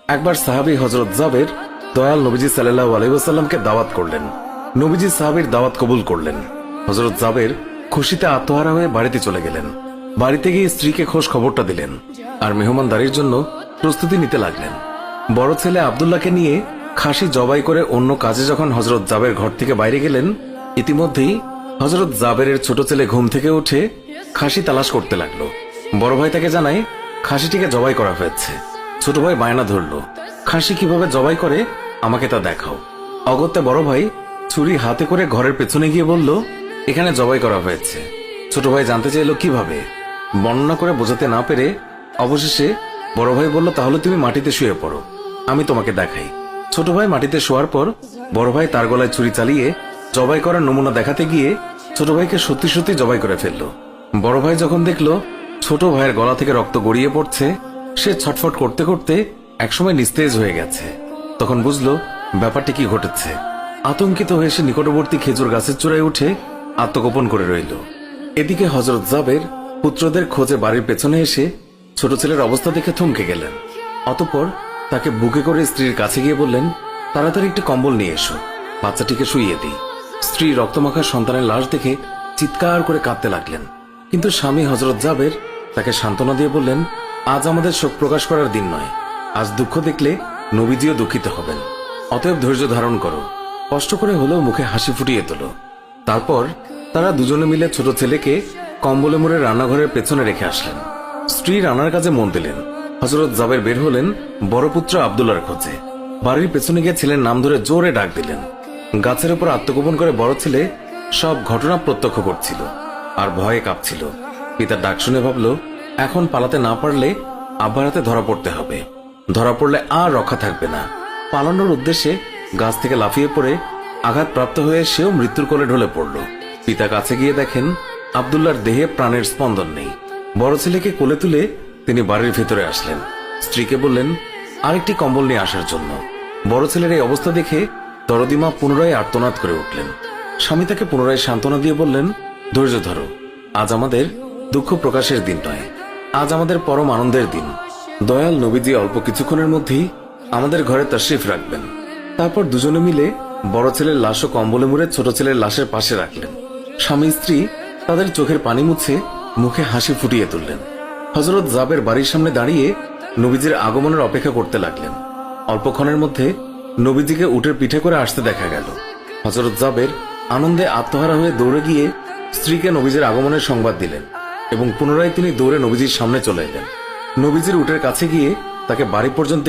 একবার সাহাবী হযরত জাবের দয়াল নবীজি সাল্লাল্লাহু আলাইহি ওয়াসাল্লামকে দাওয়াত করলেন। নবীজি সাহাবীর দাওয়াত কবুল করলেন। হযরত জাবের খুশিতে আত্মহারা হয়ে বাড়িতে চলে গেলেন। বাড়িতে গিয়ে স্ত্রীকে খোঁজ খবরটা দিলেন আর মেহমানদারির জন্য প্রস্তুতি নিতে লাগলেন। বড় ছেলে আব্দুল্লাহকে নিয়ে খাসি জবাই করে অন্য কাজে যখন হযরত জাবের ঘর থেকে বাইরে গেলেন, ইতিমধ্যেই হযরত জাবেরের ছোট ছেলে ঘুম থেকে উঠে খাসি তালাশ করতে লাগলো। বড় ভাই তাকে জানায় খাসিটিকে জবাই করা হয়েছে। ছোট ভাই বায়না ধরলো, খাসি কিভাবে জবাই করে আমাকে তা দেখাও। অগত্যা বড় ভাই ছুরি হাতে করে ঘরের পেছনে গিয়ে বলল, এখানে জবাই করা হয়েছে। ছোট ভাই জানতে চাইল কিভাবে। বর্ণনা করে বোঝাতে না পেরে অবশেষে বড় ভাই বলল, তাহলে তুমি মাটিতে শুয়ে পড়ো, আমি তোমাকে দেখাই। ছোট ভাই মাটিতে শোয়ার পর বড় ভাই তার গলায় ছুরি চালিয়ে জবাই করার নমুনা দেখাতে গিয়ে ছোট ভাইকে সত্যি সত্যি জবাই করে ফেলল। বড় ভাই যখন দেখলো ছোট ভাইয়ের গলা থেকে রক্ত গড়িয়ে পড়ছে, সে ছটফট করতে করতে একসময় নিস্তেজ হয়ে গেছে। তখন বুঝলো ব্যাপারটি কি ঘটেছে। আতঙ্কিত হয়ে সে নিকটবর্তী খেজুর গাছের চূড়ায় উঠে আত্মগোপন করে রইল। এদিকে হযরত জাবের পুত্রদের খোঁজে বাড়ির পেছনে এসে ছোট ছেলের অবস্থা দেখে থমকে গেলেন। অতঃপর তাকে বুকে করে স্ত্রীর কাছে গিয়ে বললেন, তাড়াতাড়ি একটি কম্বল নিয়ে এসো, বাচ্চাটিকে শুইয়ে দিই। স্ত্রী রক্তমাখা সন্তানের লাশ দেখে চিৎকার করে কাঁদতে লাগলেন। কিন্তু স্বামী হযরত জাবের তাকে সান্ত্বনা দিয়ে বললেন, আজ আমাদের শোক প্রকাশ করার দিন নয়, আজ দুঃখ দেখলে নবীজিও দুঃখিত হবেন। অতএব ধৈর্য ধারণ করো, কষ্ট করে হলেও মুখে হাসি ফুটিয়ে তোলো। তারপর তারা দুজনে মিলে ছোট ছেলেকে কম্বলে মুড়ে রান্নাঘরের পেছনে রেখে আসলেন। স্ত্রী রান্নার কাজে মন দিলেন। হযরত জাবের বের হলেন বড় পুত্র আব্দুল্লাহর খোঁজে। বাড়ির পেছনে গিয়ে ছেলের নাম ধরে জোরে ডাক দিলেন। গাছের উপর আত্মগোপন করে বড় ছেলে সব ঘটনা প্রত্যক্ষ করছিল আর ভয়ে কাঁপছিল। পিতার ডাক শুনে ভাবল, এখন পালাতে না পারলে আব্বার হাতে ধরা পড়তে হবে। ধরা পড়লে আর রক্ষা থাকবে না। পালানোর উদ্দেশ্যে গাছ থেকে লাফিয়ে পড়ে আঘাতপ্রাপ্ত হয়ে সেও মৃত্যুর কোলে ঢলে পড়ল। পিতা কাছে গিয়ে দেখেন আব্দুল্লাহর দেহে প্রাণের স্পন্দন নেই। বড় ছেলেকে কোলে তুলে তিনি বাড়ির ভেতরে আসলেন। স্ত্রীকে বললেন আরেকটি কম্বল নিয়ে আসার জন্য। বড় ছেলের এই অবস্থা দেখে দরদিমা পুনরায় আর্তনাদ করে উঠলেন। স্বামী তাকে পুনরায় সান্ত্বনা দিয়ে বললেন, ধৈর্য ধরো, আজ আমাদের দুঃখ প্রকাশের দিন নয়, আজ আমাদের পরম আনন্দের দিন। দয়াল নবীজি অল্প কিছুক্ষণের মধ্যেই আমাদের ঘরে তাশরিফ রাখবেন। তারপর দুজনে মিলে বড় ছেলের লাশও কম্বলে মুড়ে ছোট ছেলের লাশের পাশে রাখলেন। স্বামী স্ত্রী তাদের চোখের পানি মুছে মুখে হাসি ফুটিয়ে তুললেন। হযরত জাবের বাড়ির সামনে দাঁড়িয়ে নবীজির আগমনের অপেক্ষা করতে লাগলেন। অল্পক্ষণের মধ্যে নবীজিকে উটের পিঠে করে আসতে দেখা গেল। হযরত জাবের আনন্দে আত্মহারা হয়ে দৌড়ে গিয়ে স্ত্রীকে নবীজির আগমনের সংবাদ দিলেন এবং পুনরায় তিনি দৌড়ে নবীজির সামনে চলে এলেন। নবীজির উটের কাছে গিয়ে তাকে বাড়ি পর্যন্ত